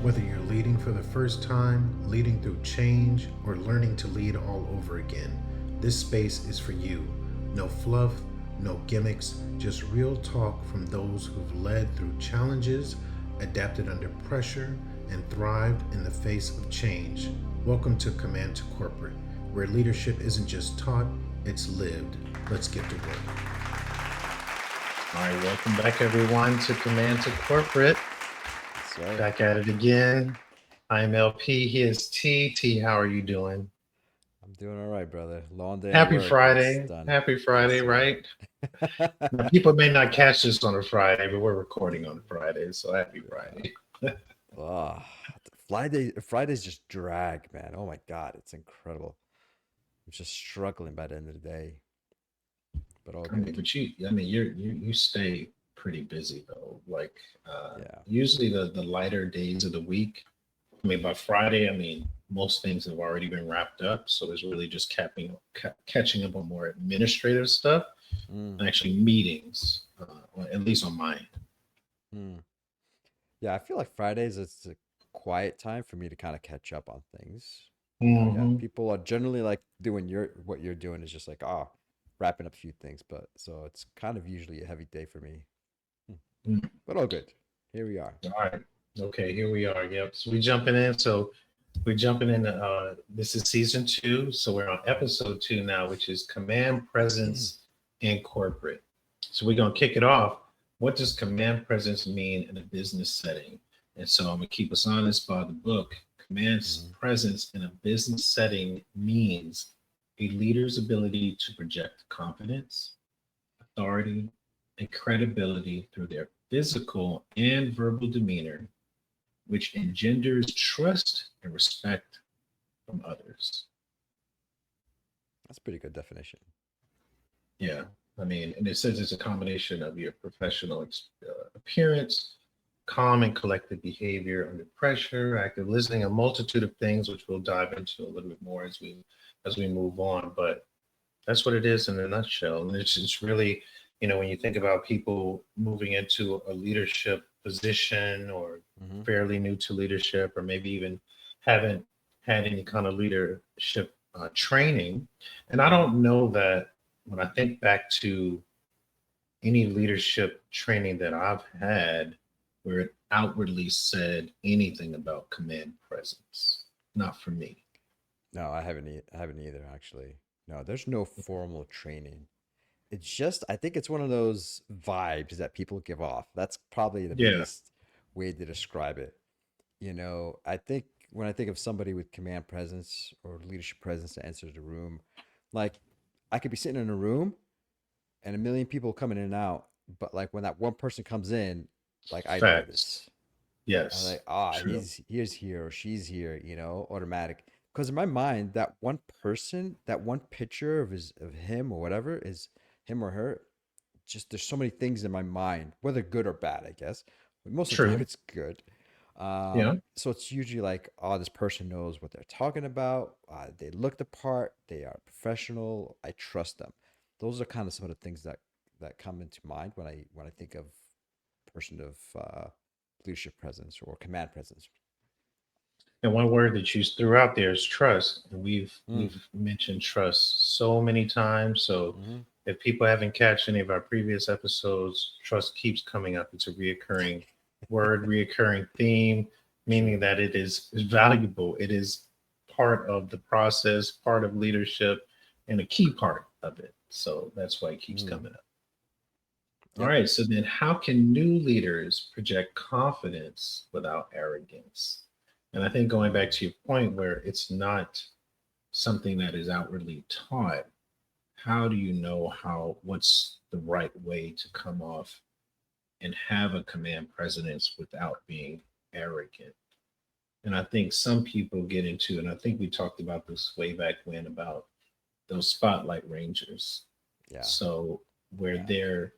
Whether you're leading for the first time, leading through change, or learning to lead all over again, this space is for you. No fluff, no gimmicks, just real talk from those who've led through challenges, adapted under pressure, and thrived in the face of change. Welcome to Command to Corporate, where leadership isn't just taught, it's lived. Let's get to work. All right, welcome back, everyone, to Command to Corporate. Sir, Back at it again. I'm LP. He is T. T, how are you doing? I'm doing all right, brother. Long day at Happy work, but it's Friday. done. Happy Yes, Friday, sir. right? Now, people may not catch this on a Friday, but we're recording on Friday, so happy Yeah. Friday. Oh, Fridays just drag, man. Oh my God, it's incredible. I'm just struggling by the end of the day, but all I mean, good. but you stay pretty busy though. Like Yeah. usually the lighter days of the week. I mean, by Friday, most things have already been wrapped up, so it's really just catching up on more administrative stuff Mm, and actually meetings, or at least on mine. mm. Yeah, I feel like Fridays is a quiet time for me to kind of catch up on things. Yeah, Hmm. people are generally like doing what you're doing is just like, wrapping up a few things, but so it's kind of usually a heavy day for me. Hmm. But all good. Here we are. All right. Okay, here we are. Yep. So we jumping in. So we're jumping in. This is season two. So we're on episode two now, which is command presence in corporate. So we're gonna kick it off. What does command presence mean in a business setting? And so I'm gonna keep us honest by the book. Command Mhm. presence in a business setting means a leader's ability to project confidence, authority, and credibility through their physical and verbal demeanor, which engenders trust and respect from others. That's a pretty good definition. Yeah. And it says it's a combination of your professional appearance, calm and collected behavior under pressure, active listening, a multitude of things, which we'll dive into a little bit more as we move on. But that's what it is in a nutshell. And it's really, when you think about people moving into a leadership position or Hmm. fairly new to leadership, or maybe even haven't had any kind of leadership training. And I Hmm. don't know that when I think back to any leadership training that I've had where it outwardly said anything about command presence. Not for me. No, I haven't either, actually. No, there's no formal training. It's just, I think it's one of those vibes that people give off. That's probably the Yeah, biggest way to describe it. I think when I think of somebody with command presence or leadership presence that enters the room, like I could be sitting in a room and a million people coming in and out, but like when that one person comes in, like I facts. notice. I was Yes, like, true. he's here or she's here, automatic. Because in my mind, that one person, that one picture of him or whatever is him or her. Just there's so many things in my mind, whether good or bad, I guess. But most of the time, True. it's good. Yeah. So it's usually like, oh, this person knows what they're talking about. They look the part. They are professional. I trust them. Those are kind of some of the things that come into mind when I think of person of leadership presence or command presence. And one word that you threw out there is trust. And we've Mm, we've mentioned trust so many times. So hmm. if people haven't catch any of our previous episodes, trust keeps coming up. It's a reoccurring word, reoccurring theme, meaning True. that it is valuable. It is part of the process, part of leadership, and a key part of it. So that's why it keeps Mm, coming up. All yep. right. So then, how can new leaders project confidence without arrogance? And I think going back to your point where it's not something that is outwardly taught, how do you know what's the right way to come off and have a command presence without being arrogant? And I think some people get into, and I think we talked about this way back when about those spotlight rangers. Yeah. So where they're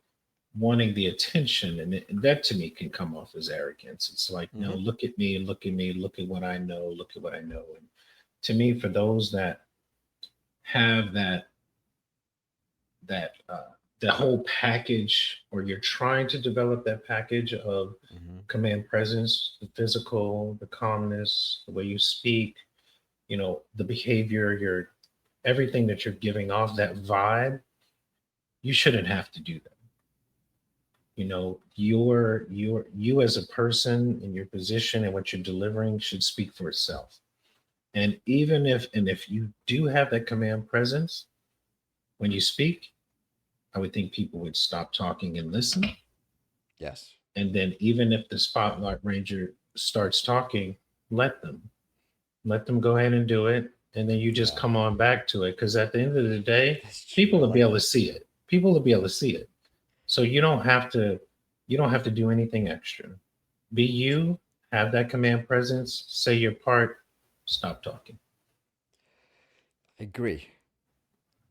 wanting the attention, and that to me can come off as arrogance. It's like, no, Hmm. look at me, look at me, look at what I know, look at what I know. And to me, for those that have that the whole package, or you're trying to develop that package of Mm-hmm. command presence, the physical, the calmness, the way you speak, the behavior, your everything that you're giving off, that vibe, you shouldn't have to do that. You as a person in your position and what you're delivering should speak for itself. And if you do have that command presence when you speak, I would think people would stop talking and listen. Yes. And then even if the spotlight ranger starts talking, let them let them go ahead and do it, and then you just Yeah. come on back to it, because at the end of the day, That's true. people I will be like able to that. see it. People will be able to see it. So you don't have to do anything extra. Be you, have that command presence, say your part, stop talking. I agree.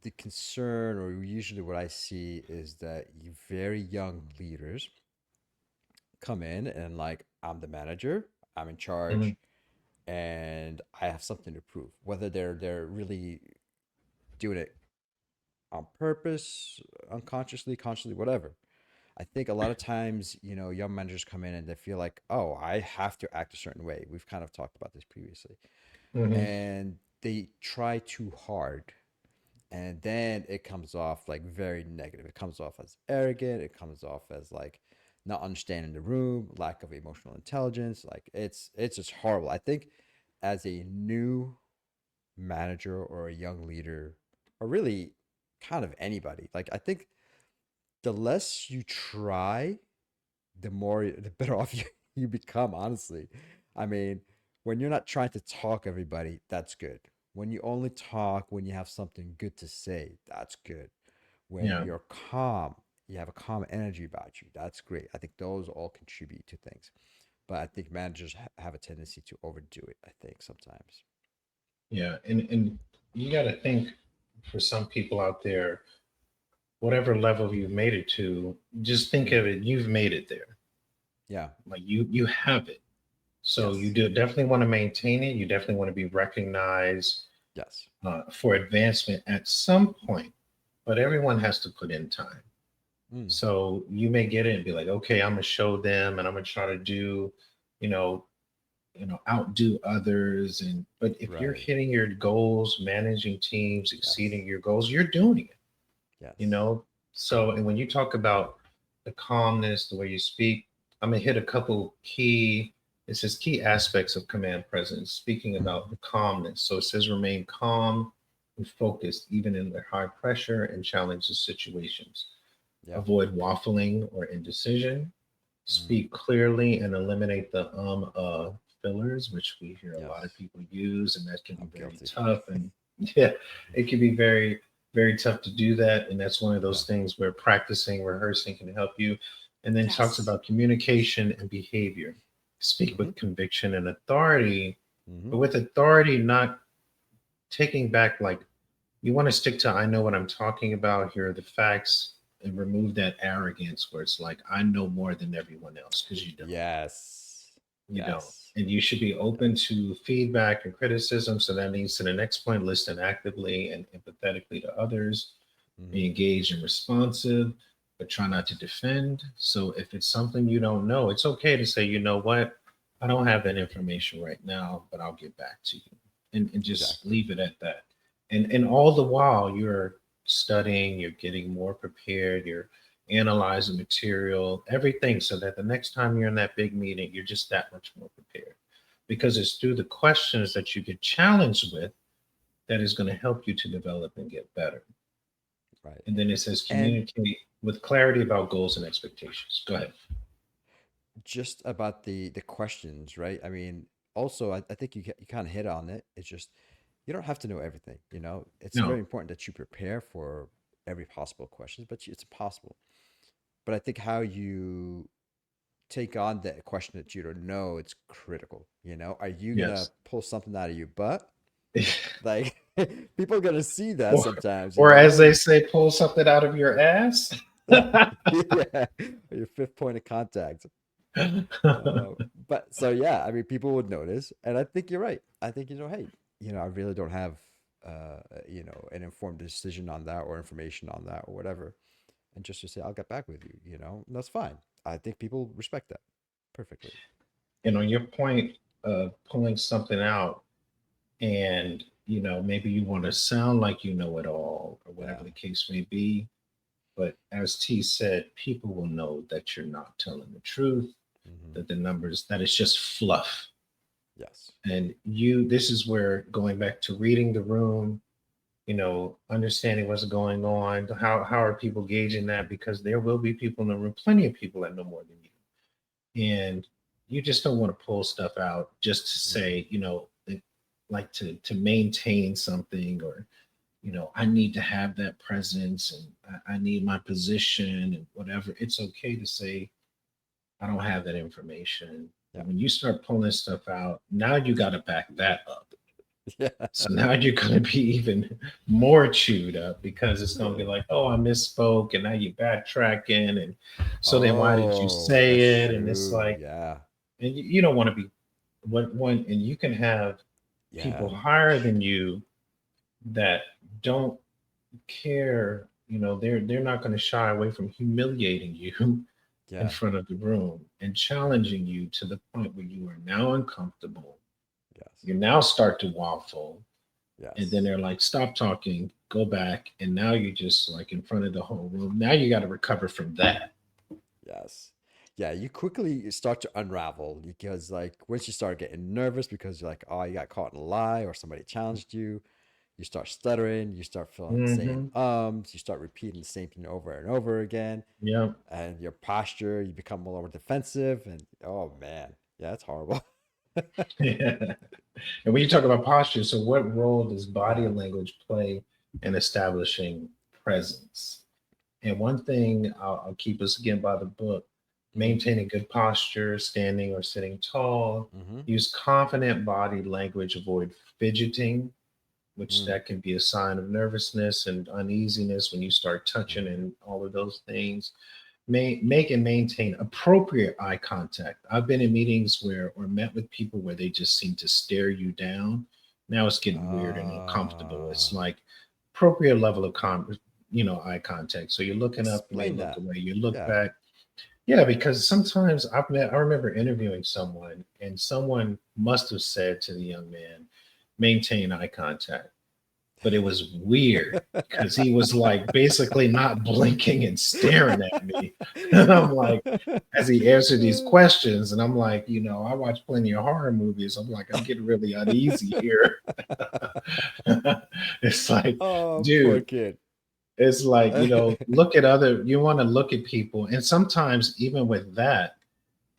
The concern, or usually what I see, is that you very young leaders come in and like, I'm the manager, I'm in Mhm. charge, and I have something to prove. Whether they're really doing it on purpose, unconsciously, consciously, whatever. I think a lot of times, young managers come in and they feel like, oh, I have to act a certain way. We've kind of talked about this previously. Mhm. And they try too hard. And then it comes off like very negative. It comes off as arrogant. It comes off as like not understanding the room, lack of emotional intelligence. Like it's just horrible. I think as a new manager or a young leader, or really kind of anybody, like I think the less you try, the better off you become, honestly. I mean, when you're not trying to talk everybody, that's good. When you only talk when you have something good to say, that's good. When Yeah. you're calm, you have a calm energy about you, that's great. I think those all contribute to things. But I think managers have a tendency to overdo it, I think, sometimes. Yeah. And you got to think, for some people out there, whatever level you've made it to, just think Mm. of it, you've made it there. Yeah. Like you have it. So you Yes. do definitely want to maintain it. You definitely want to be recognized Yes. for advancement at some point, but everyone has to put in time. Mm. So you may get it and be like, okay, I'm gonna show them, and I'm gonna try to do, you know, outdo others. And but if you're Right. hitting your goals, managing teams, Yes. exceeding your goals, you're doing it. you Yes. know so, and when you talk about the calmness, the way you speak, I'm gonna hit a couple key, it says key aspects of command presence, speaking about the calmness. So it says remain calm and focused even in the high pressure and challenging situations. Yeah. Avoid waffling or indecision. Mm. Speak clearly and eliminate the fillers, which we hear a lot of Yes. people use, and that can be I'm very guilty. tough. And yeah, it can be very, very tough to do that. And that's one of Yeah. those things where practicing, rehearsing can help you. And then talks Yes. about communication and behavior. Speak Mm-hmm. with conviction and authority, Mm-hmm. but with authority, not taking back, like, you want to stick to, I know what I'm talking about, here are the facts, and remove that arrogance where it's like, I know more than everyone else, because you don't. Yes. You don't. Yes. And you should be Yeah. open to feedback and criticism. So that leads to the next point: listen actively and empathetically to others, Mm-hmm. be engaged and responsive, but try not to defend. So if it's something you don't know, it's okay to say, you know what, I don't have that information right now, but I'll get back to you. And just Exactly. leave it at that. And all the while you're studying, you're getting more prepared, you're analyzing material, everything, so that the next time you're in that big meeting, you're just that much more prepared. Because it's through the questions that you get challenged with that is going to help you to develop and get better. Right. And then it says And communicate with clarity about goals and expectations. Go ahead. just about the questions, right? I mean, also, I think you kind of hit on it. It's just you don't have to know everything. It's very No. important that you prepare for every possible question, but it's impossible. But I think how you take on the question that you don't know, it's critical. Are you gonna Yes. pull something out of your butt? Like people are gonna see that or, sometimes, or as and they say, pull something out of your ass. yeah, your fifth point of contact. Uh, but so yeah, I mean, people would notice, and I think you're right. I think hey, I really don't have an informed decision on that or information on that or whatever, and just to say, I'll get back with you, and that's fine. I think people respect that perfectly. And on your point of pulling something out, and maybe you want to sound like you know it all or Yeah. whatever the case may be, but as T said, people will know that you're not telling the truth, Hmm. that the numbers, that it's just fluff. Yes. And this is where, going back to reading the room, understanding what's going on, how are people gauging that? Because there will be people in the room, plenty of people that know more than you, and you just don't want to pull stuff out just to Mm-mm. say, like to maintain something, or I need to have that presence, and I need my position and whatever. It's okay to say I don't have that information. Yeah. But when you start pulling stuff out, now you got to back that up. Yeah. So now you're going to be even more chewed up, because it's going to be Yeah. like, oh, I misspoke, and now you're backtracking, and so then why did you Oh, say that's it? And it's true. like, Yeah. and you don't want to be one, and you can have people Yeah. higher than you that don't care. They're not going to shy away from humiliating you in Yeah. front of the room and challenging you to the point where you are now uncomfortable. Yes. You now start to waffle, and then Yes. they're like, stop talking, go back, and now you're just like in front of the whole room. Now you got to recover from that. Yes. Yeah, you quickly start to unravel because like once you start getting nervous because you're like, oh, you got caught in a lie or somebody challenged you, you start stuttering, you start feeling saying Hmm. you start repeating the same thing over and over again, Yeah. and your posture, you become more defensive, and oh man, yeah, it's horrible. Yeah. And when you talk about posture, so what role does body Yeah. language play in establishing presence? And one thing, I'll keep us again by the book: Mm-hmm. maintaining good posture, standing or sitting tall, Mm-hmm. use confident body language, avoid fidgeting, which Mm-hmm. that can be a sign of nervousness and uneasiness when you start touching Mm-hmm. and all of those things. Make and maintain appropriate eye contact. I've been in meetings where, or met with people where they just seem to stare you down. Now it's getting weird and uncomfortable. It's Ah, like appropriate level of eye contact. So you're looking up, you may explain look that. away, you look Yeah. back. Yeah, because sometimes I remember interviewing someone, and someone must have said to the young man, maintain eye contact, but it was weird because he was like basically not blinking and staring at me. And I'm like, as he answered these questions, and I'm like, I watch plenty of horror movies. I'm like, I'm getting really uneasy here. It's like, Oh, poor dude, kid. it's like, look at other, you want to look at people. And sometimes, even with that,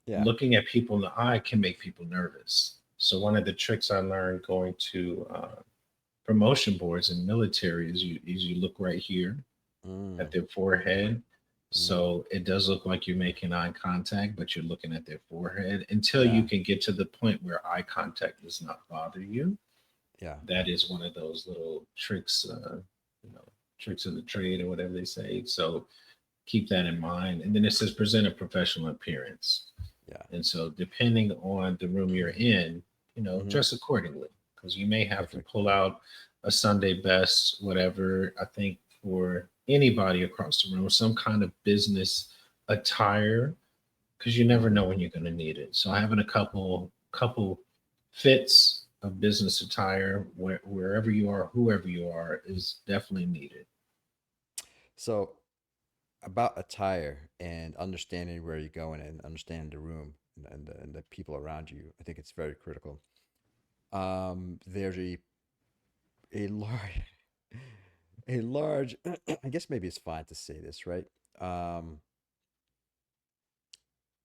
Yeah. looking at people in the eye can make people nervous. So, one of the tricks I learned going to promotion boards in military is you look right here Mm, at their forehead. mm, So it does look like you're making eye contact, but you're looking at their forehead until you yeah. can get to the point where eye contact does not bother you. Yeah. That is one of those little tricks, you know, tricks of the trade or whatever they say. So keep that in mind. And then it says present a professional appearance. Yeah. And so, depending on the room you're in, Hmm. dress accordingly, because you may have to Perfect. pull out a Sunday best, whatever. I think for anybody across the room, some kind of business attire, because you never Hmm. know when you're going to need it. So, having a couple fits of business attire, wherever you are, whoever you are, is definitely needed. So about attire and understanding where you're going and understanding the room and the people around you, I think it's very critical. There's a large a large I guess maybe it's fine to say this, right? Um,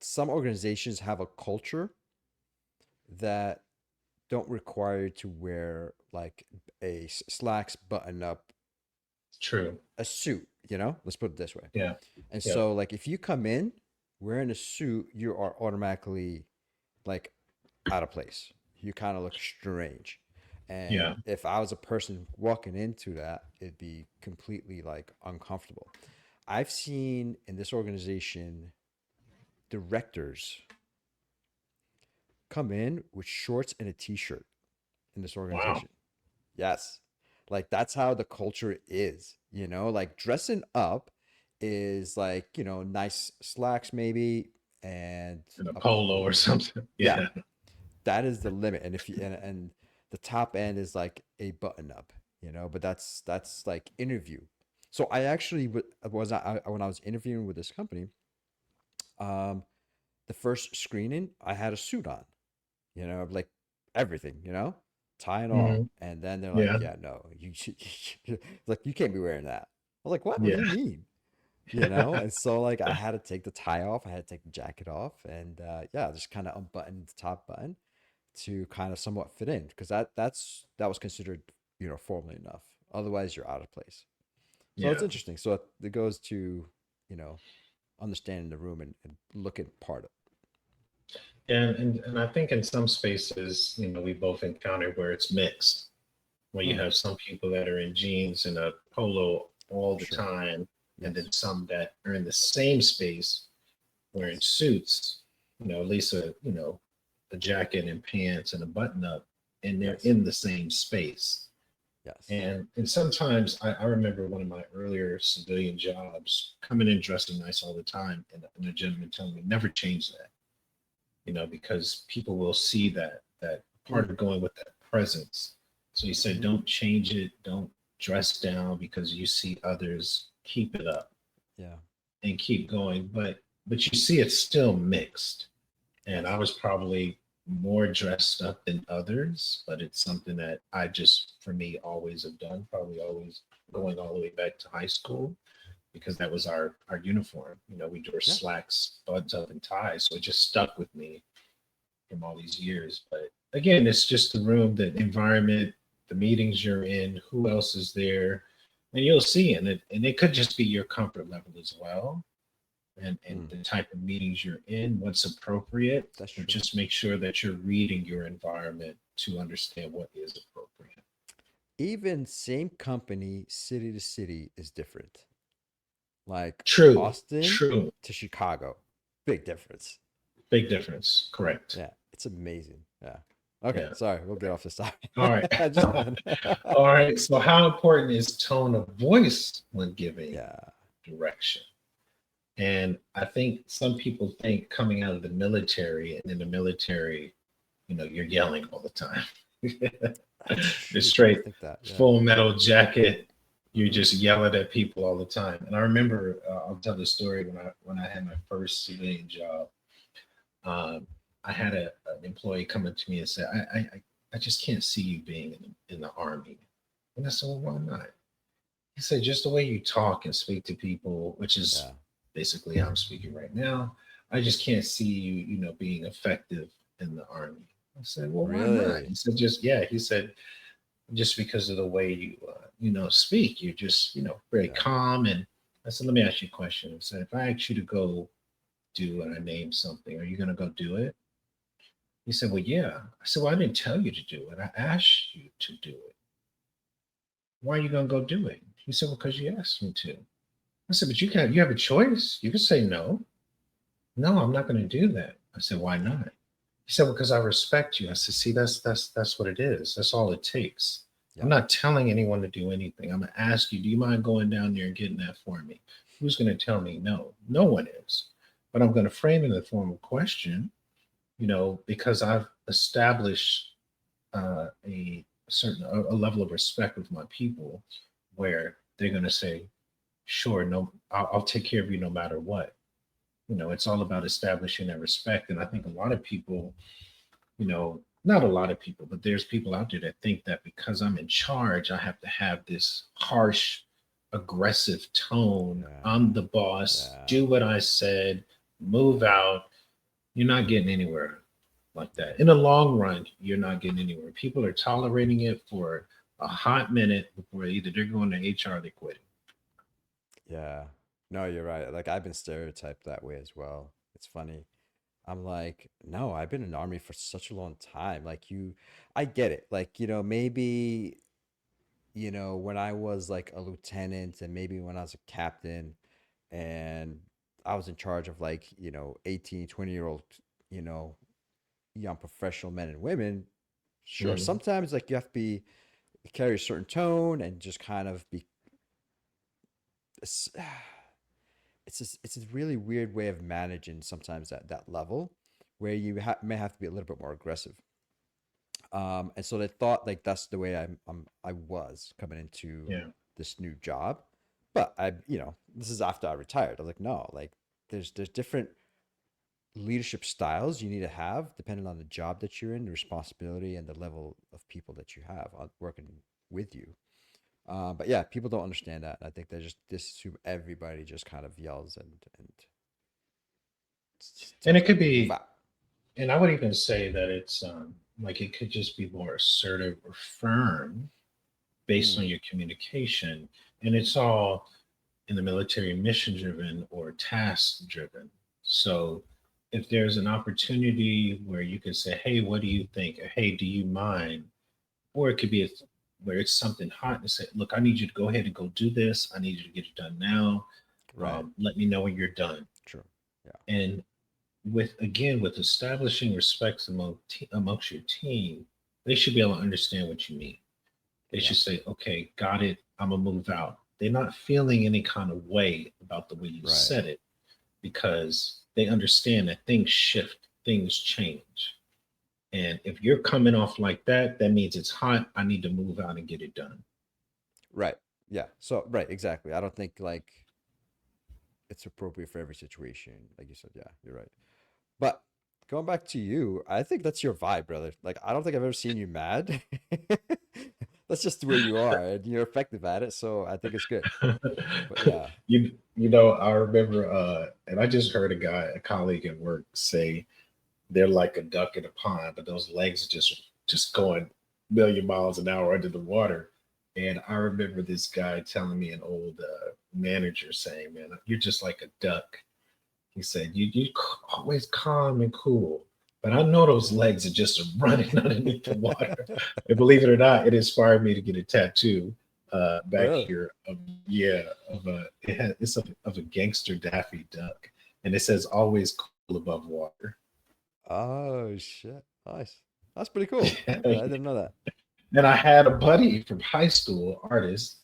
some organizations have a culture that don't require you to wear like a slacks button up True. a suit, let's put it this way. Yeah. And Yeah. so like if you come in wearing a suit, you are automatically like out of place. You kind of look strange. Yeah. And if I was a person walking into that, it'd be completely like uncomfortable. I've seen in this organization directors come in with shorts and a t-shirt in this Wow. organization. Yes. Like that's how the culture is, like dressing up is like, nice slacks maybe, and In a a, polo or something. yeah, Yeah. that is the limit. And if you and the top end is like a button up, but that's like interview. So I actually when I was interviewing with this company, um, the first screening I had a suit on, like everything, tie and all. Hmm. And then they're like, Yeah. yeah, no, like you can't be wearing that. I was like, what? What do Yeah. you mean? And so like I had to take the tie off, I had to take the jacket off, and yeah, just kind of unbutton the top button to kind of somewhat fit in, because that was considered formal enough. Otherwise, you're out of place. So it's Yeah. interesting. So it goes to you know understanding the room and looking part of. And I think in some spaces, we both encounter where it's mixed, where you Mm, have some people that are in jeans and a polo all the sure. time, and then Yes. some that are in the same space wearing Yes. suits, at least a jacket and pants and a button up, and they're Yes. in the same space. Yes. And sometimes I remember one of my earlier civilian jobs coming in dressing nice all the time, and a gentleman telling me never change that, because people will see that part Mm, of going with that presence. So he said, hmm. don't change it, don't dress down because you see others, keep it up Yeah. and keep going. But you see it's still mixed. And I Yes. was probably more dressed up than others, but it's something that I just, for me, always have done, probably always going all the way back to high school, because that was our uniform. We wore Yeah. slacks, buttons up, and ties. So it just stuck with me from all these years. But again, it's just the room, the environment, the meetings you're in, who else is there, and you'll see. And it could just be your comfort level as well, and Mm, the type of meetings you're in, what's appropriate, that's or true. just make sure that you're reading your environment to understand what is appropriate. Even same company, city to city is different. Like True, Austin true. to Chicago, big difference. Big difference. Correct. Yeah, it's amazing. Yeah. Okay, Yeah. sorry, we'll get off this topic. All right. I just All right. So, how important is tone of voice when giving yeah, direction? And I think some people think coming out of the military, and in the military, you're yelling all the time. that's The true. People straight think that. Yeah. full metal jacket, you're Hmm. just yelling at people all the time. And I remember, I'll tell the story when I had my first civilian job. Um, I had an employee come up to me and say, I just can't see you being in the army. And I said, well, why not? He said, just the way you talk and speak to people, which is Yeah. basically how I'm speaking right now. I just can't see you, being effective in the army. I said, well, why not? Really? He said, he said, just because of the way you, speak, you're just, very Yeah. calm. And I said, let me ask you a question. I said, if I ask you to go do, and I named something, are you going to go do it? He said, well, yeah. I said, well, I didn't tell you to do it. I asked you to do it. Why are you going to go do it? He said, well, because you asked me to. I said, but you have a choice. You can say no. No, I'm not going to do that. I said, why not? He said, well, because I respect you. I said, see, that's what it is. That's all it takes. I'm Yeah. not telling anyone to do anything. I'm gonna ask you, do you mind going down there and getting that for me? Who's gonna tell me no? No one is. But I'm gonna frame it in the form of question, because I've established a certain a level of respect with my people, where they're gonna say, sure, no, I'll take care of you no matter what. It's all about establishing that respect. And I think a lot of people, not a lot of people, but there's people out there that think that because I'm in charge, I have to have this harsh, aggressive tone. Yeah. I'm the boss, Yeah. do what I said, move out. You're not getting anywhere like Yeah. that. In the long run, you're not getting anywhere. People are tolerating it for a hot minute before either they're going to HR or they're quitting. Yeah. No, you're right. Like I've been stereotyped that way as well. It's funny. I'm like, no, I've been in the army for such a long time. Like I get it. Like, maybe, when I was like a lieutenant and maybe when I was a captain and I was in charge of like, 18, 20-year-old, you know, young professional men and women, sure, Mhm. sometimes like you have to be carry a certain tone and just kind of be it's a really weird way of managing sometimes at that level where you may have to be a little bit more aggressive. And so they thought like that's the way I was coming into Yeah. this new job. But this is after I retired. I was like, no, like there's different leadership styles you need to have depending on the job that you're in, the responsibility and the level of people that you have working with you. But yeah, people don't understand that. I think they just assume everybody just kind of yells and And tells it could people to move be, out. and I would even say that it's like it could just be more assertive or firm based on Mm, your communication. And it's all in the military mission driven or task driven. So if there's an opportunity where you can say, hey, what do you think? Or, hey, do you mind? Or it could be where it's something hot and say, look, I need you to go ahead and go do this. I need you to get it done now. right. Let me know when you're done. True. Yeah. And with establishing respects amongst your team, they should be able to understand what you mean. They Yeah. should say, okay, got it. I'm gonna move out. They're not feeling any kind of way about the way you Right. said it because they understand that things shift, things change. And if you're coming off like that, that means it's hot. I need to move out and get it done. Right. Yeah. So right, exactly. I don't think like it's appropriate for every situation. Like you said, yeah, you're right. But going back to you, I think that's your vibe, brother. Like I don't think I've ever seen you mad. That's just the way you are, and you're effective at it. So I think it's good. But yeah. I remember and I just heard a colleague at work say they're like a duck in a pond, but those legs are just going million miles an hour under the water. And I remember this guy telling me, an old manager saying, "Man, you're just like a duck." He said, "You always calm and cool, but I know those legs are just running underneath the water." And believe it or not, it inspired me to get a tattoo back Really? here. Yeah, of a gangster Daffy Duck, and it says "always cool above water." Oh shit! Nice. That's pretty cool. Okay, I didn't know that. And I had a buddy from high school, artist.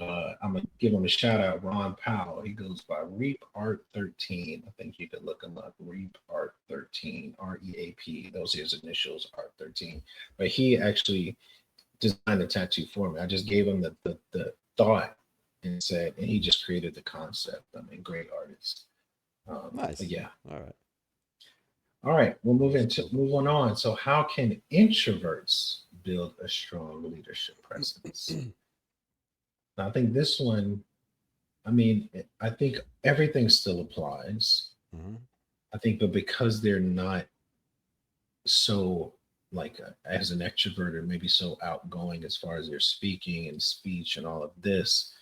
I'm gonna give him a shout out, Ron Powell. He goes by Reap Art 13. I think you could look him up. Reap Art 13, REAP. Those are his initials, Art 13. But he actually designed the tattoo for me. I just gave him the thought and he just created the concept. I mean, great artist. But Nice. yeah. All right. All right, we'll Understood. move on. So, how can introverts build a strong leadership presence? Now, I think this one, I mean, I think everything still applies. Hmm. I think, but because they're not so like as an extrovert or maybe so outgoing as far as their speaking and speech and all of this,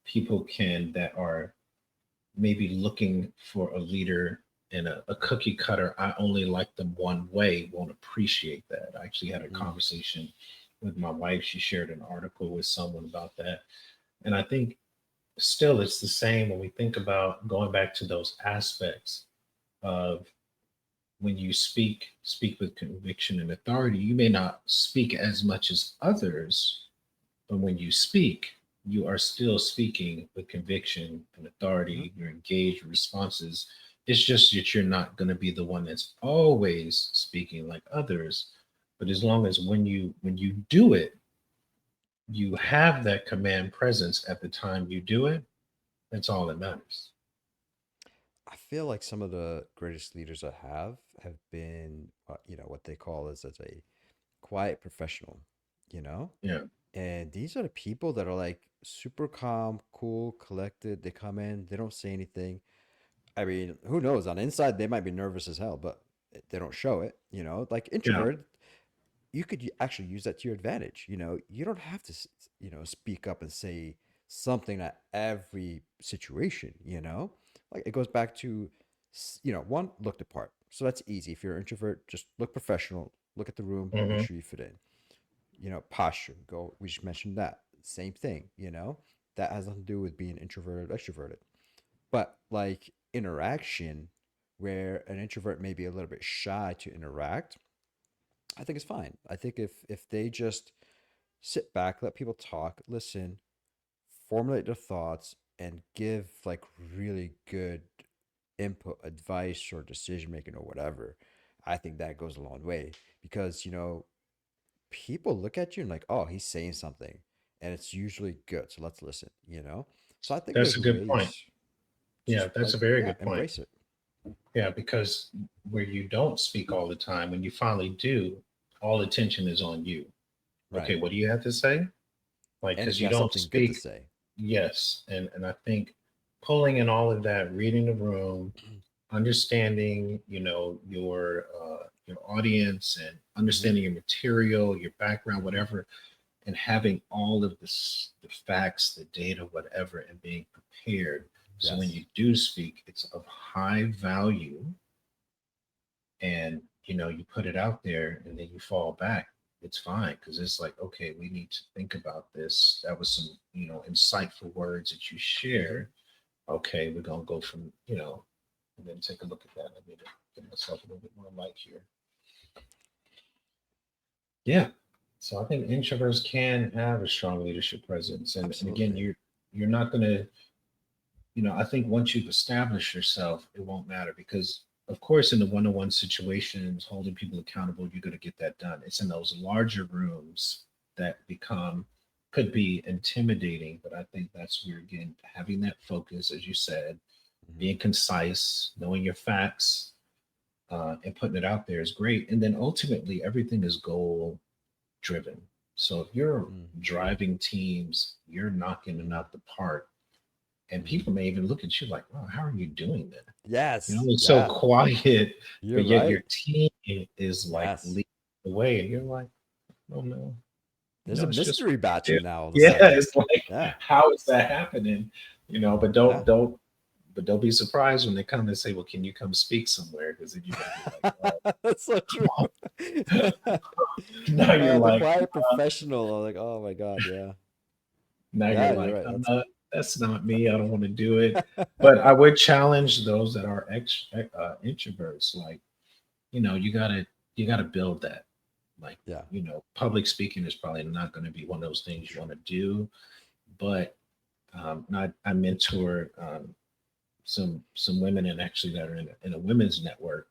people can that are maybe looking for a leader in a cookie cutter, I only like them one way, won't appreciate that. I actually had a Mm. conversation with my wife. She shared an article with someone about that. And I think still it's the same when we think about going back to those aspects of when you speak with conviction and authority. You may not speak as much as others, but when you speak, you are still speaking with conviction and Hmm. authority. You're engaged with responses. It's just that you're not going to be the one that's always speaking like others. But as long as when you do it, you Yeah. have that command presence at the time you do it, that's all that matters. I feel like some of the greatest leaders I have been, what they call as a quiet professional, you know? Yeah. And these are the people that are like super calm, cool, collected. They come in, they don't say anything. I mean, who knows? On the inside, they might be nervous as hell, but they don't show it, Like Yeah. introverted, you could actually use that to your advantage. You don't have to, speak up and say something at every situation, Like it goes back to, one, look the part. So that's easy. If you're an introvert, just look professional, look at the room, make Hmm. sure you fit in. Posture, go, we just mentioned that. Same thing, That has nothing to do with being introverted, extroverted. But like interaction, where an introvert may be a little bit shy to interact, I think it's fine. I think if they just sit back, let people talk, listen, formulate their thoughts, and give like really good input, advice, or decision making or whatever, I think that goes a long way because, people look at you and like, oh, he's saying something and it's usually good. So let's listen, you know? So I think That's there's a good point. ways, Yeah, just that's like, a very yeah, good point. embrace it. Yeah, because where you don't speak all the time, when you finally do, all attention is on you. Right. Okay, what do you have to say? Like, And if because you you have don't something good to speak. say, Yes, and I think pulling in all of that, reading the room, understanding, your audience and hmm understanding your material, your background, whatever, and having all of this, the facts, the data, whatever, and being prepared. So when yes. you do speak, it's of high value, and you put it out there, and then you fall back. It's fine because it's like, okay, we need to think about this. That was some, insightful words that you hmm shared. Okay, we're gonna go from, and then take a look at that. I need to get myself a little bit more light here. Yeah. So I think introverts can have a strong leadership presence. And again, Absolutely. you're not gonna, I think once you've established yourself, it won't matter because of course in the one-on-one situations, holding people accountable, you're gonna get that done. It's in those larger rooms that become could be intimidating, but I think that's where again having that focus, as you said, hmm being concise, knowing your facts, and putting it out there is great. And then ultimately, everything is goal driven. So if you're mm driving teams, you're knocking it hmm out the park. And hmm people may even look at you like, wow, how are you doing that? Yes. It's so Yeah. quiet, You're but yet your right. team is like Yes. leading the way. And you're like, oh no, There's a it's just mystery what about you you do. now all of a Yeah, sudden. it's like, Yeah. how is that happening? But Yeah. don't be surprised when they come and say, well, can you come speak somewhere? Because then you're gonna be like, oh, That's so true. come on. Now you're The like, quiet professional. I'm like, oh my God, yeah. now you're Yeah, you're like, right. I'm That's not. That's not me. I don't want to do it. But I would challenge those that are introverts. Like, you gotta build that. Like, yeah. public speaking is probably not going to be one of those things you want to do. But I mentor some women, and actually that are in a women's network,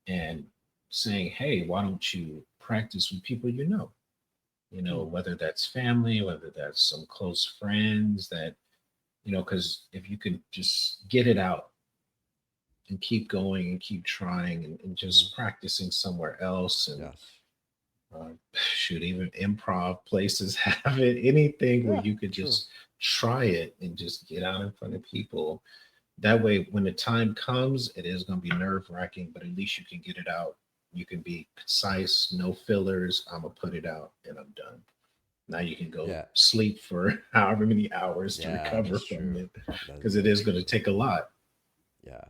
and saying, hey, why don't you practice with people Hmm. whether that's family, whether that's some close friends that, because if you can just get it out and keep going and keep trying, and hmm just practicing somewhere else, and Yes. shoot, even improv places have it, anything where Yeah. you could True. just try it and just get out in front of people. That way, when the time comes, it is going to be nerve wracking, but at least you can get it out. You can be concise, no fillers. I'm going to put it out and I'm done. Now you can go Yeah. sleep for however many hours to Yeah. recover That's from true. it, That's because it very is going to true. take a lot. Yeah.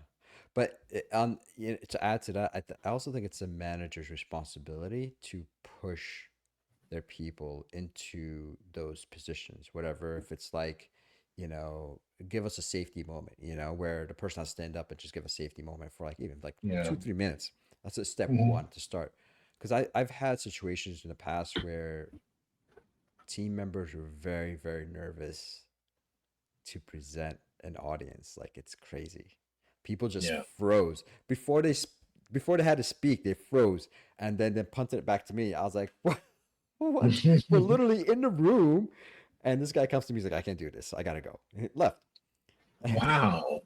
But to add to that, I also think it's a manager's responsibility to push their people into those positions, whatever. If it's like, give us a safety moment, where the person has to stand up and just give a safety moment for like even like Yeah. 2 3 minutes. That's a step Mhm. one to start. Because I've had situations in the past where team members were very, very nervous to present an audience. Like it's crazy. People just Yeah. froze before they had to speak. They froze and then they punted it back to me. I was like, "What? What? We're literally in the room." And this guy comes to me. He's like, "I can't do this. I gotta go." He left. Wow.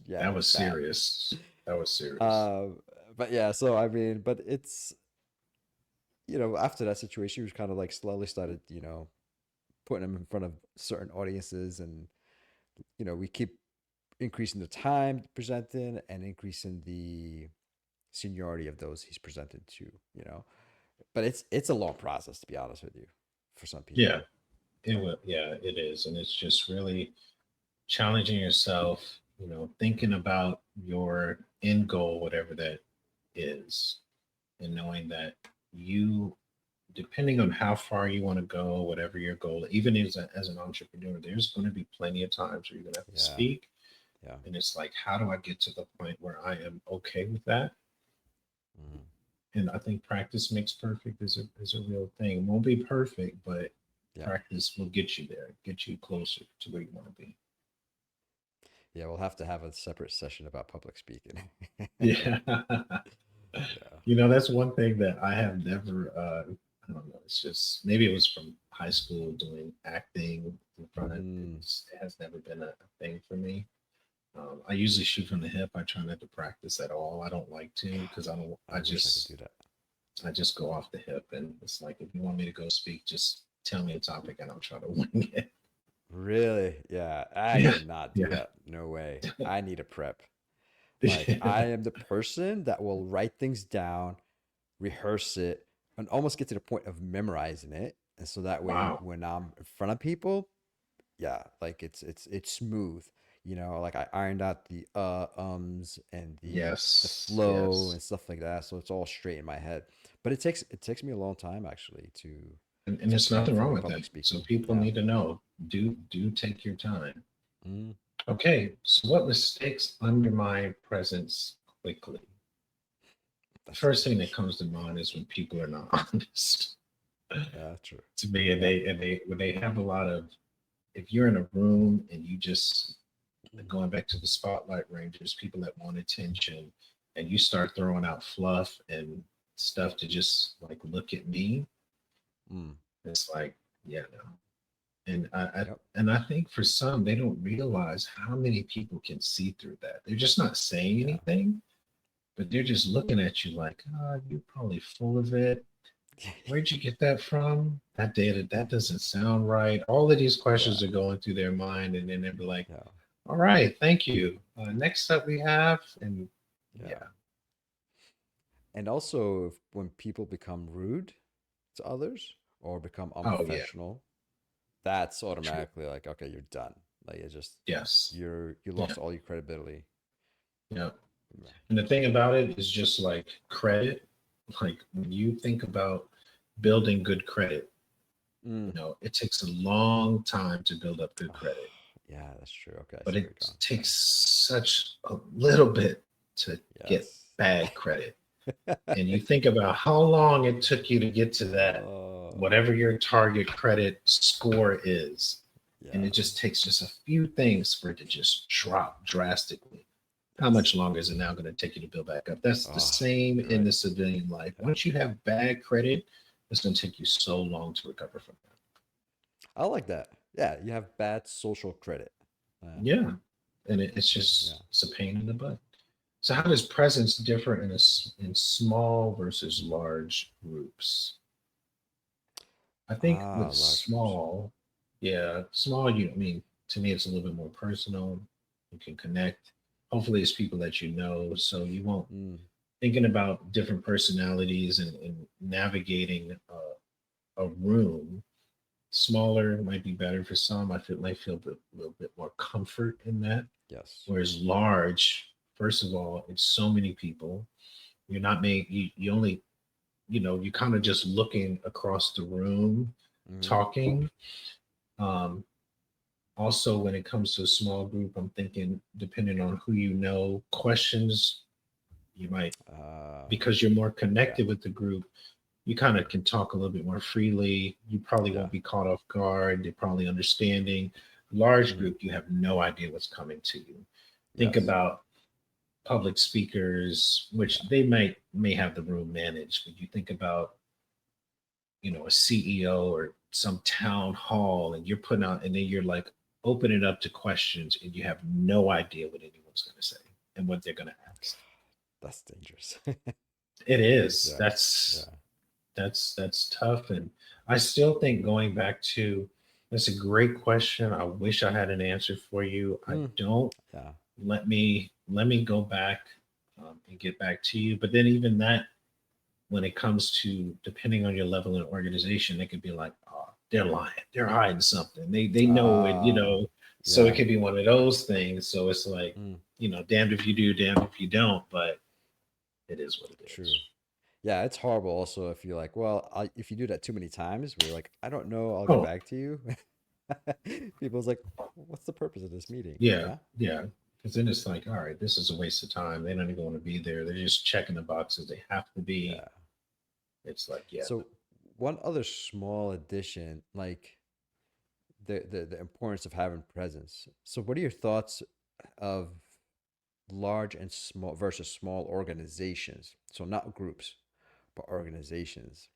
Yeah, That it was was bad. serious. That was serious. Um, but yeah, so I mean, but it's after that situation, we kind of like slowly started, putting him in front of certain audiences, and we keep increasing the time presented and increasing the seniority of those he's presented to. But it's a long process, to be honest with you, for some Yeah. people. It will. Yeah, it is. And it's just really challenging yourself, thinking about your end goal, whatever that is, and knowing that you, depending on how far you want to go, whatever your goal, even as an entrepreneur, there's going to be plenty of times where you're going to have to Yeah, speak. yeah, And it's like, how do I get to the point where I am okay with that? mhm, And I think practice makes perfect is a real thing. It won't be perfect, but yeah. practice will get you there, get you closer to where you want to be. Yeah, we'll have to have a separate session about public speaking. Yeah. Yeah. That's one thing that I have never, I don't know, it's just maybe it was from high school doing acting in front. Mm, It has never been a thing for me. I usually shoot from the hip. I try not to practice at all. I don't like to because I wish I could do that. I just go off the hip, and it's like if you want me to go speak, just tell me a topic and I'll try to wing it. Really? Yeah, I Yeah, cannot do yeah, that. No way. I need a prep. Like, I am the person that will write things down, rehearse it, and almost get to the point of memorizing it. And so that way, Wow. when I'm in front of people, yeah, like it's smooth. Like I ironed out the ums and the Yes, flow yes. and stuff like that, so it's all straight in my head. But it takes me a long time actually And to there's prep nothing wrong for with that. public So speaking. people Yeah. need to know. Do take your time. Mm, Okay, so what mistakes undermine presence quickly? The that's first thing that dangerous. comes to mind is when people are not honest Yeah, true. to me, and Yep. they when they have a lot of. If you're in a room and you just Mm, going back to the spotlight rangers, people that want attention, and you start throwing out fluff and stuff to just like look at me, mm, it's like, yeah, no. And yep. and I think for some, they don't realize how many people can see through that. They're just not saying Yeah. anything, but they're just looking at you like, oh, you're probably full of it. Where'd you get that from? That data, that doesn't sound right. All of these Yeah. questions are going through their mind, and then they're like, Yeah. all right, thank you. Next up we have, and Yeah. yeah. And also, when people become rude to others or become Oh yeah, unprofessional, that's true. automatically like, okay, you're done. Like it's just Yes. you Yeah. lost all your credibility. Yeah. Yeah. And the thing about it is just like credit. Like when you think about building good credit, Mm. it takes a long time to build up good Oh, credit, yeah, that's true. Okay, I but see where it you're takes such a little bit to going. get bad credit. And you Yes. think about how long it took you to get to that, Oh, whatever your target credit score is. And yeah. it just takes just a few things for it to just drop drastically. How Yes. much longer is it now going to take you to build back up? That's the Oh, same you're in right. the civilian life. Yeah. Once you have bad credit, it's going to take you so long to recover from that. I like that. Yeah, you have bad social credit. Yeah. And it's That's good. Yeah. just, it's a pain in the butt. So, how does presence differ in small versus large groups? I think Ah, with large groups. small, yeah, small, I mean, to me, it's a little bit more personal. You can connect. Hopefully, it's people that you know, so you won't Mm, thinking about different personalities and navigating a room. Smaller might be better for some. I feel might feel a little bit more comfort in that. yes. Whereas large, first of all, it's so many people. You're not made. You only you kind of just looking across the room, Hmm. talking. Um, Also, when it comes to a small group, I'm thinking depending on who you know, questions you might because you're more Yeah. connected with the group, you kind of can talk a little bit more freely. You probably Yeah. won't be caught off guard. They're probably understanding. Large Hmm. group, you have no idea what's coming to you. Think Yes. about public speakers, which Yeah. they may have the room managed, but you think about a CEO or some town hall, and you're putting out, and then you're like open it up to questions, and you have no idea what anyone's going to say and what they're going to ask. That's dangerous. It is. Yeah. That's Yeah. that's tough, and I still think going back to that's a great question. I wish I had an answer for you. I Mm, don't. yeah. Let me go back and get back to you. But then even that, when it comes to depending on your level in organization, they could be like, oh, they're lying, they're hiding something. They know it, Ah, so it yeah. could be one of those things. So it's like, Mm, damned if you do, damned if you don't. But it is what it true. is. Yeah, it's horrible also if you're like, well, if you do that too many times, where you're like, I don't know, I'll get Oh, back to you. People's like, what's the purpose of this meeting? yeah, Yeah. yeah. Because then it's like, all right, this is a waste of time. They don't even want to be there. They're just checking the boxes. They have to be. Yeah. It's like, yeah, So one other small addition, like the importance of having presence. So what are your thoughts of large and small versus small organizations. So not groups, but organizations.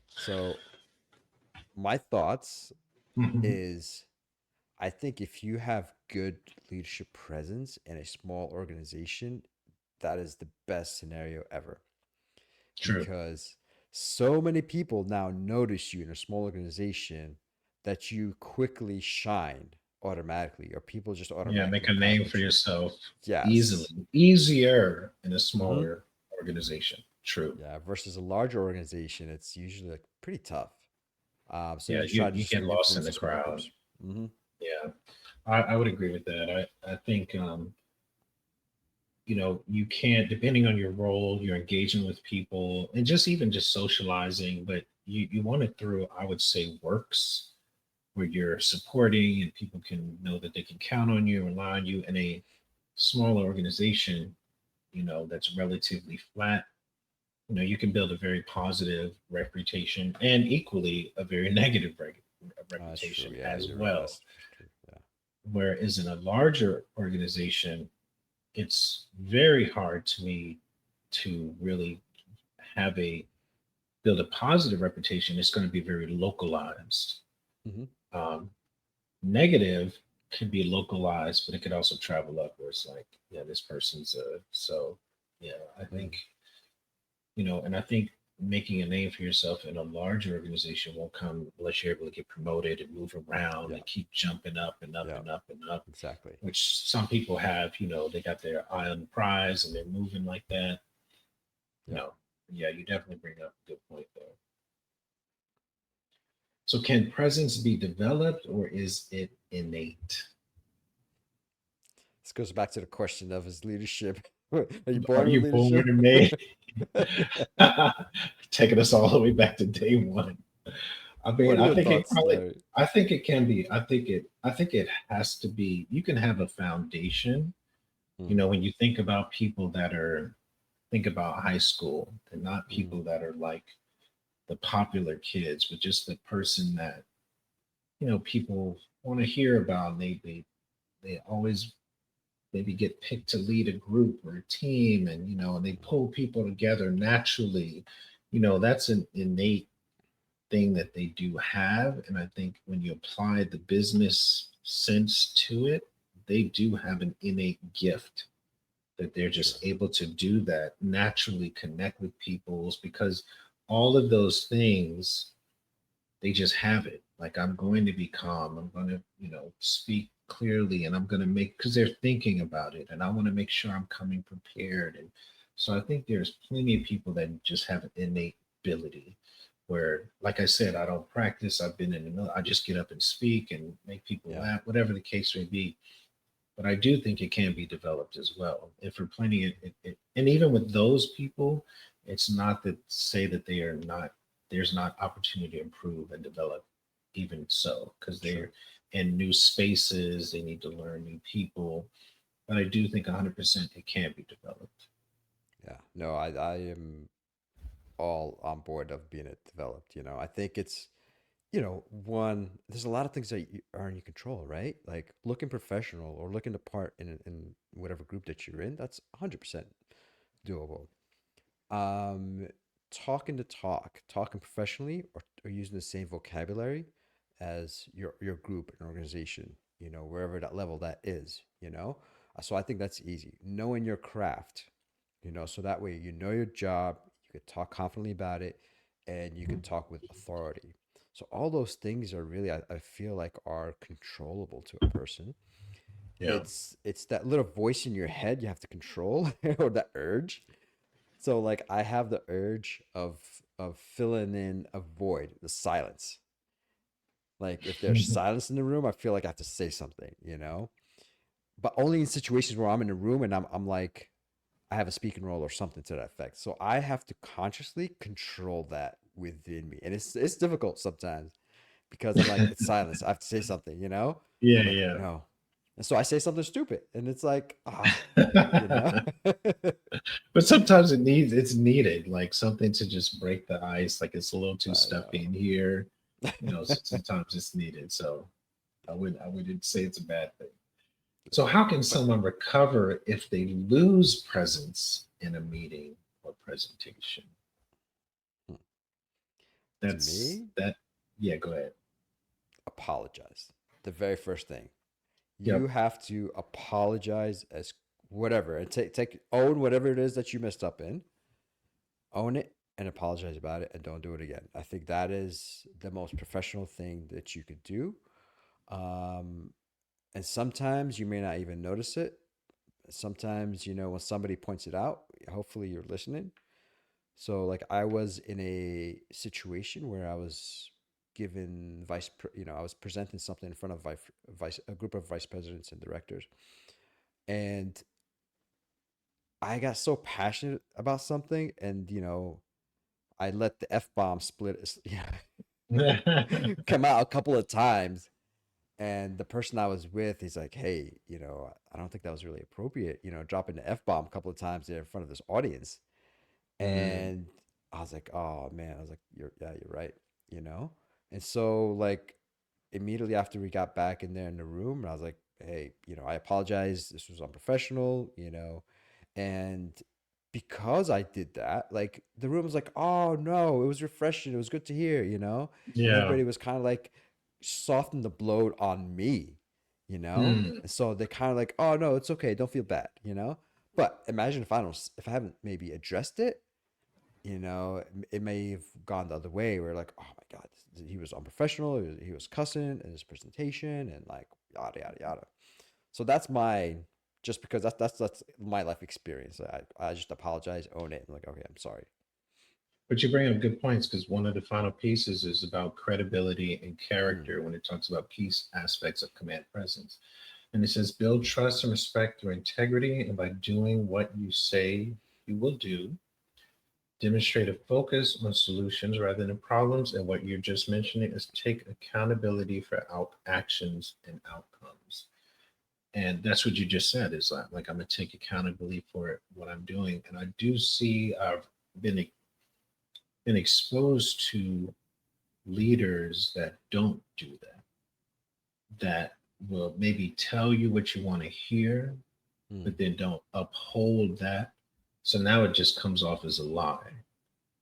So my thoughts Mhm. is I think if you have good leadership presence in a small organization, that is the best scenario ever True. because so many people now notice you in a small organization that you quickly shine automatically, or people just Yeah, automatically make a name for compliment you. yourself easily, Yes. easier in a Mm-hmm. smaller organization. True. Yeah. Versus a larger organization, it's usually like pretty tough. So Yeah, you try to you just get lost in influence the the smaller crowd. groups. Mm-hmm. Yeah, I would agree with that. I think you can't, depending on your role, you're engaging with people and just even just socializing, but you want it through, I would say, works where you're supporting and people can know that they can count on you, rely on you. In a smaller organization, that's relatively flat, you can build a very positive reputation and equally a very negative That's true. reputation Yeah, as you're right. well. That's true. Yeah. Whereas in a larger organization, it's very hard to me to really have a build a positive reputation. It's going to be very localized. Mm-hmm. Um, Negative can be localized, but it could also travel up where it's like, yeah, this person's so yeah, I think, Mm-hmm. and I think making a name for yourself in a larger organization won't come unless you're able to get promoted and move around Yeah. and keep jumping up and up Yeah. and up and up, Exactly. which some people have, they got their eye on the prize and they're moving like that. Yeah. No, yeah, you definitely bring up a good point there. So can presence be developed or is it innate? This goes back to the question of his leadership. Are you Are born with you born leadership? and made? Yeah. Taking us all the way back to day one. I mean, What are I your think it thoughts, probably. Larry? I think it can be. I think it has to be. You can have a foundation. Mm-hmm. When you think about people that are think about high school and not Mm-hmm. people that are like the popular kids, but just the person that people want to hear about. And they always maybe get picked to lead a group or a team, and they pull people together naturally. That's an innate thing that they do have. And I think when you apply the business sense to it, they do have an innate gift that they're Sure. just able to do that naturally, connect with people's, because all of those things, they just have it. Like, I'm going to be calm, I'm going to speak clearly, and I'm going to make, because they're thinking about it, and I want to make sure I'm coming prepared. And so I think there's plenty of people that just have an innate ability where, like I said, I don't practice, I've been in the middle, I just get up and speak and make people Yeah. laugh, whatever the case may be. But I do think it can be developed as well. And for plenty, and even with those people, it's not that say that they are not. There's not opportunity to improve and develop, even so, because Sure. they're in new spaces. They need to learn new people. But I do think 100% it can be developed. Yeah. No, I am all on board of being it developed. I think it's, one, there's a lot of things that are in your control, right? Like looking professional or looking the part in whatever group that you're in, that's 100% doable. Um, talking the talk, talking professionally, or using the same vocabulary as your group and organization, wherever that level that is, So I think that's easy. Knowing your craft, so that way you know your job, you could talk confidently about it, and you can talk with authority. So all those things are really, I feel like, are controllable to a person. Yeah. It's that little voice in your head you have to control, or that urge. So like I have the urge of filling in a void, the silence. Like if there's silence in the room, I feel like I have to say something. But only in situations where I'm in a room and I'm like I have a speaking role or something to that effect. So I have to consciously control that within me. And it's difficult sometimes because I'm like, it's silence. I have to say something. Yeah, I'm like, yeah. no. And so I say something stupid. And it's like, you know? But sometimes it's needed, like something to just break the ice. Like, it's a little too I stuffy in know. here. So sometimes it's needed. So I wouldn't say it's a bad thing. So how can someone recover if they lose presence in a meeting or presentation? Hmm. To That's me, that. Yeah, go ahead. apologize. The very first thing. You Yep. have to apologize as whatever and take own whatever it is that you messed up in, own it and apologize about it and don't do it again. I think that is the most professional thing that you could do. Um, and sometimes you may not even notice it. Sometimes, when somebody points it out, hopefully you're listening. So, like, I was in a situation where I was given I was presenting something in front of a group of vice presidents and directors, and I got so passionate about something, and I let the f bomb split, come out a couple of times, and the person I was with, he's like, "Hey, I don't think that was really appropriate, dropping the f bomb a couple of times there in front of this audience." Mm, And I was like, "Oh man," I was like, you're right," you know. And so, like, immediately after we got back in there in the room, and I was like, "Hey, I apologize. This was unprofessional," and because I did that, like, the room was like, "Oh no, it was refreshing. It was good to hear." And yeah. everybody was kind of like softened the blow on me. Mm. And so they kind of like, "Oh no, it's okay. Don't feel bad." But imagine if I haven't maybe addressed it, it may have gone the other way. Where like, oh my god, he was unprofessional. He was cussing in his presentation and like yada yada yada. So that's my just because that's my life experience. I just apologize, own it, and like, okay, I'm sorry. But you bring up good points because one of the final pieces is about credibility and Mm, character when it talks about key aspects of command presence. And it says build trust and respect through integrity and by doing what you say you will do. Demonstrate a focus on solutions rather than problems. And what you're just mentioning is take accountability for actions and outcomes. And that's what you just said is like I'm going to take accountability for what I'm doing. And I do see I've been, been exposed to leaders that don't do that, that will maybe tell you what you want to hear, mm, but then don't uphold that. So now it just comes off as a lie.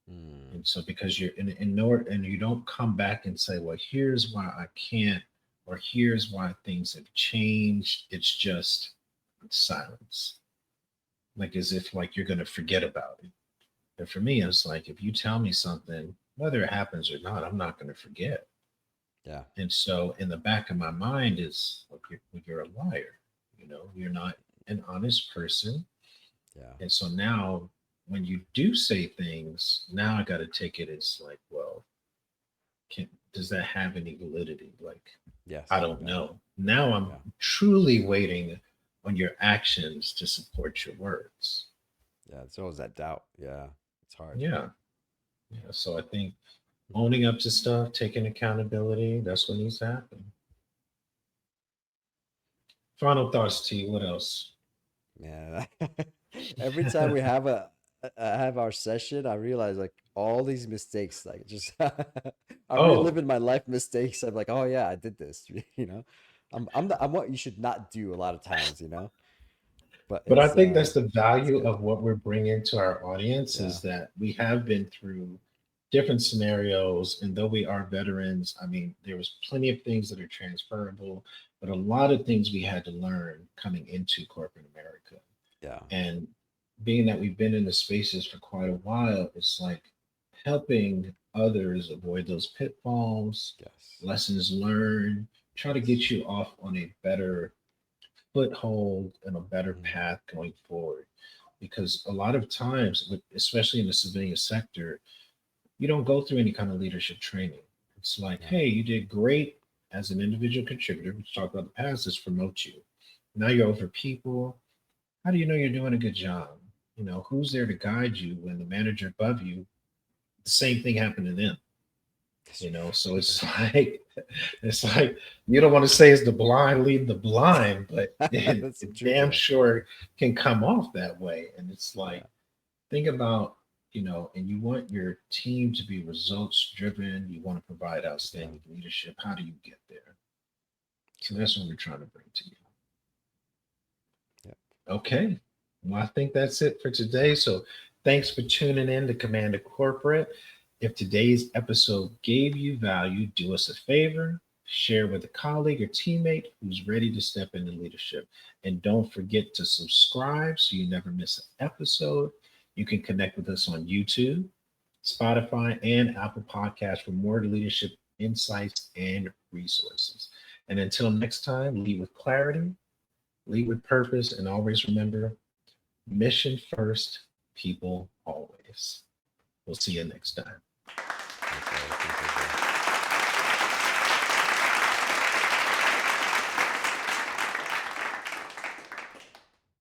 mm. And so because you're in order and you don't come back and say, well, here's why I can't, or here's why things have changed. It's just silence. Like as if like you're gonna forget about it. And for me, it's like if you tell me something, whether it happens or not, I'm not gonna forget. Yeah, And so in the back of my mind is like you're a liar. You're not an honest person. yeah, And so now when you do say things, now I got to take it as like, well, does that have any validity? Like, I yes, don't yeah, know. Now I'm yeah, truly waiting on your actions to support your words. yeah. It's always that doubt. Yeah, it's hard. Yeah. Yeah. So I think owning up to stuff, taking accountability, that's what needs to happen. Final thoughts to you. What else? Man, every time we have have our session, I realize like all these mistakes, like just I'm Oh, reliving my life mistakes. I'm like, oh yeah, I did this. I'm what you should not do a lot of times. But but I it's think that's the it's value good. of what we're bringing to our audience Yeah, is that we have been through different scenarios. And though we are veterans, I mean, there was plenty of things that are transferable, but a lot of things we had to learn coming into corporate America. yeah, And being that we've been in the spaces for quite a while, it's like helping others avoid those pitfalls, yes, lessons learned, try to get you off on a better foothold and a better mm, path going forward. Because a lot of times, especially in the civilian sector, you don't go through any kind of leadership training. It's like, no, hey, you did great as an individual contributor, which talked about the past, let's promote you. Now you're over people. How do you know you're doing a good job? Who's there to guide you when the manager above you, the same thing happened to them? that's So true. it's like you don't want to say it's the blind lead the blind, but it, That's the it truth, damn man. sure can come off that way. And it's like Yeah, think about, and you want your team to be results driven, you want to provide yeah, outstanding leadership. How do you get there? So true. that's what we're trying to bring to you. Okay. Well, I think that's it for today. So thanks for tuning in to Commander Corporate. If today's episode gave you value, do us a favor, share with a colleague or teammate who's ready to step into leadership. And don't forget to subscribe so you never miss an episode. You can connect with us on YouTube, Spotify, and Apple Podcasts for more leadership insights and resources. And until next time, lead with clarity, lead with purpose, and always remember mission first, people always. We'll see you next time.